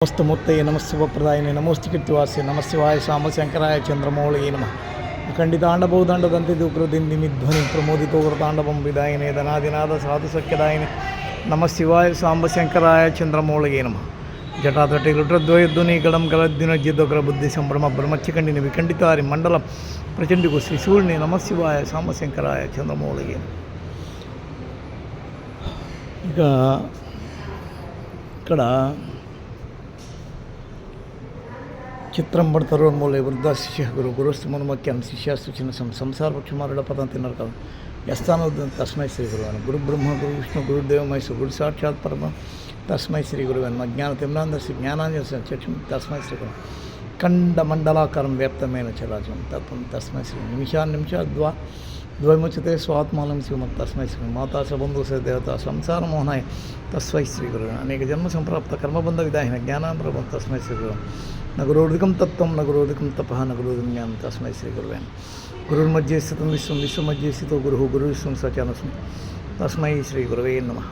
నమస్తమూర్తయే నమశివప్రదాయనే నమోస్తుకీర్తివాసే నమశివాయ సాంబశంకరాయ చంద్రమౌళయే నమః అఖండితాండభౌదండదంతి దూకృదిందిమిధ్వని ప్రమోదితోకృతాండవం విదాయనే ధనాదినాథ సాధుసఖ్యదాయనే నమశివాయ సాంబశంకరాయ చంద్రమౌళయే నమః జటాతటి లుట్రద్వయధ్వనిగళం గలద్దినజ్యదొకర బుద్ధి సంభ్రమ బ్రహ్మచ్చకండిని విఖండితారి మండలం ప్రచండికు శ్రీశూల్ని నమశివాయ సాంబశంకరాయ చంద్రమౌళయే. ఇక ఇక్కడ చిత్రం పడతారు మూల వృద్ధ శిష్య గురు గురుస్తు మనుమక్యాన్ని శిష్యాస్తు చిన్న సంసార పక్షమారుడ పదం తిన్నారు కదా యస్థాన తస్మై శ్రీ గురువన్ గురు బ్రహ్మ గురు విష్ణు గురుదేవ మహేశ్వర గురు సాక్షాత్ పరమ తస్మై శ్రీ గురువన్ జ్ఞాన తిమ్నాందర్శి జ్ఞానాంజ చక్షు తస్మై శ్రీ గురు ఖండ మండలాకారం వ్యాప్తమైన చరాచరం తత్వం తస్మై శ్రీ ద్వైముచ్యతే స్వాత్మానం శ్రీమత్ తస్మై శ్రీ మాతా సబంధు దేవత సంసార మోహనాయ తస్మై శ్రీ గురు అనేక జన్మ సంప్రాప్త కర్మబంధ విదాహిన జ్ఞానాంతరం తస్మై శ్రీ గురు నగురోధికం తత్వం నగురోధికం తప నగురోధికం జ్ఞానం తస్మై శ్రీ గురువేన్ గురుర్మధ్య స్థితం విశ్వం విశ్వమధ్య స్థితో గురు గురు విశ్వం సచానస్మి తస్మై శ్రీ గురవే నమః.